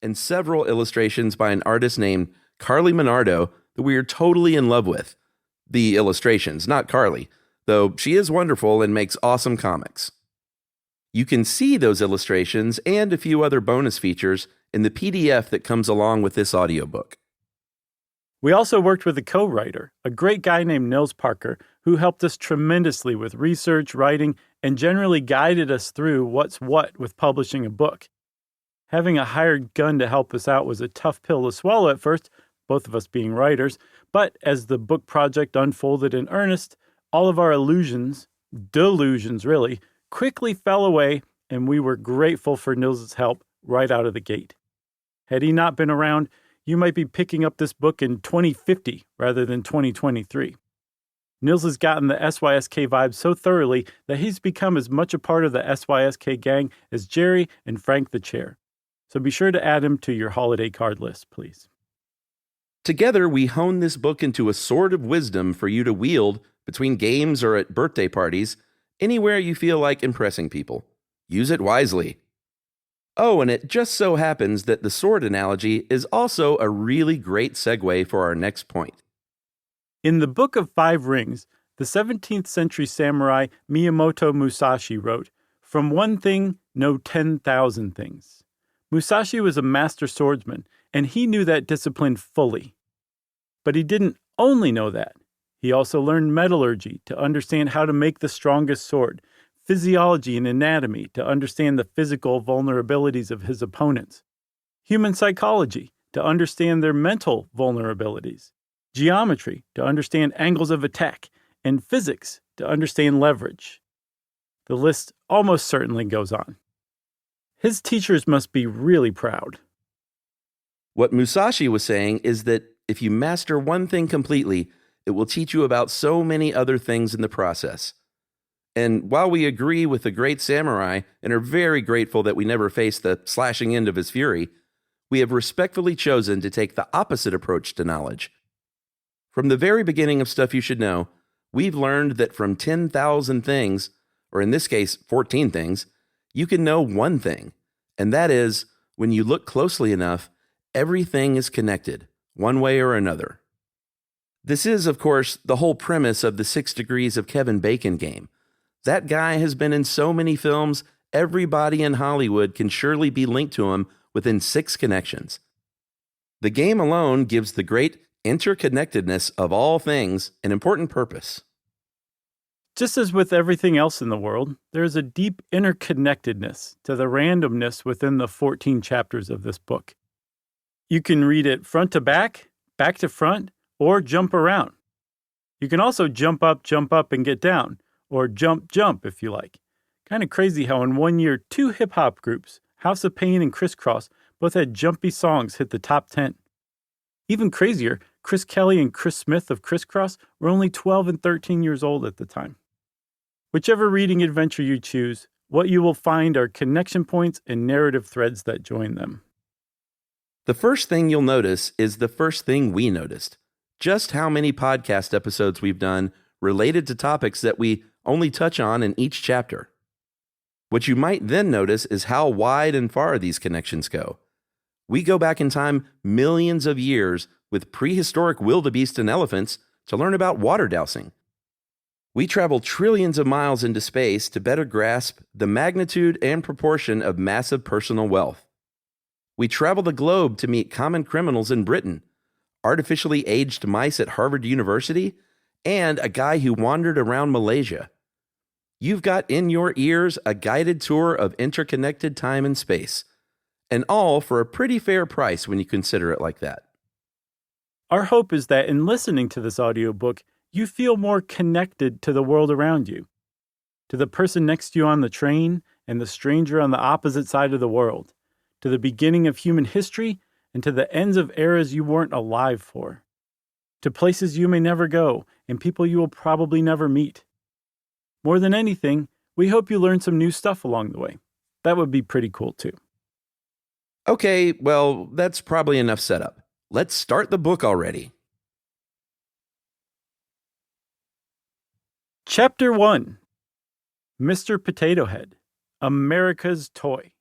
and several illustrations by an artist named Carly Minardo that we are totally in love with. The illustrations, not Carly, though she is wonderful and makes awesome comics. You can see those illustrations and a few other bonus features in the PDF that comes along with this audiobook. We also worked with a co-writer, a great guy named Nils Parker, who helped us tremendously with research, writing, and generally guided us through what's what with publishing a book. Having a hired gun to help us out was a tough pill to swallow at first, both of us being writers, but as the book project unfolded in earnest, all of our delusions really, quickly fell away, and we were grateful for Nils' help right out of the gate. Had he not been around, you might be picking up this book in 2050 rather than 2023. Nils has gotten the SYSK vibe so thoroughly that he's become as much a part of the SYSK gang as Jerry and Frank the Chair. So be sure to add him to your holiday card list, please. Together, we hone this book into a sword of wisdom for you to wield between games or at birthday parties, anywhere you feel like impressing people. Use it wisely. Oh, and it just so happens that the sword analogy is also a really great segue for our next point. In the Book of Five Rings, the 17th century samurai Miyamoto Musashi wrote, "From one thing, know 10,000 things." Musashi was a master swordsman, and he knew that discipline fully. But he didn't only know that. He also learned metallurgy to understand how to make the strongest sword, physiology and anatomy to understand the physical vulnerabilities of his opponents, human psychology to understand their mental vulnerabilities, geometry to understand angles of attack, and physics to understand leverage. The list almost certainly goes on. His teachers must be really proud. What Musashi was saying is that if you master one thing completely, it will teach you about so many other things in the process. And while we agree with the great samurai and are very grateful that we never faced the slashing end of his fury, we have respectfully chosen to take the opposite approach to knowledge. From the very beginning of Stuff You Should Know, we've learned that from 10,000 things, or in this case, 14 things, you can know one thing, and that is, when you look closely enough, everything is connected, one way or another. This is, of course, the whole premise of the 6 Degrees of Kevin Bacon game. That guy has been in so many films, everybody in Hollywood can surely be linked to him within 6 connections. The game alone gives the great interconnectedness of all things an important purpose. Just as with everything else in the world, there is a deep interconnectedness to the randomness within the 14 chapters of this book. You can read it front to back to front, or jump around. You can also jump up and get down, or jump if you like. Kind of crazy how in one year 2 hip-hop groups, House of Pain and Crisscross, both had jumpy songs hit the top 10. Even crazier, Chris Kelly and Chris Smith of Crisscross were only 12 and 13 years old at the time. Whichever reading adventure you choose, what you will find are connection points and narrative threads that join them. The first thing you'll notice is the first thing we noticed. Just how many podcast episodes we've done related to topics that we only touch on in each chapter. What you might then notice is how wide and far these connections go. We go back in time millions of years with prehistoric wildebeest and elephants to learn about water dowsing. We travel trillions of miles into space to better grasp the magnitude and proportion of massive personal wealth. We travel the globe to meet common criminals in Britain, artificially aged mice at Harvard University, and a guy who wandered around Malaysia. You've got in your ears a guided tour of interconnected time and space, and all for a pretty fair price when you consider it like that. Our hope is that in listening to this audiobook, you feel more connected to the world around you, to the person next to you on the train and the stranger on the opposite side of the world, to the beginning of human history and to the ends of eras you weren't alive for, to places you may never go and people you will probably never meet. More than anything, we hope you learn some new stuff along the way. That would be pretty cool too. Okay, well, that's probably enough setup. Let's start the book already. Chapter 1. Mr. Potato Head, America's Toy.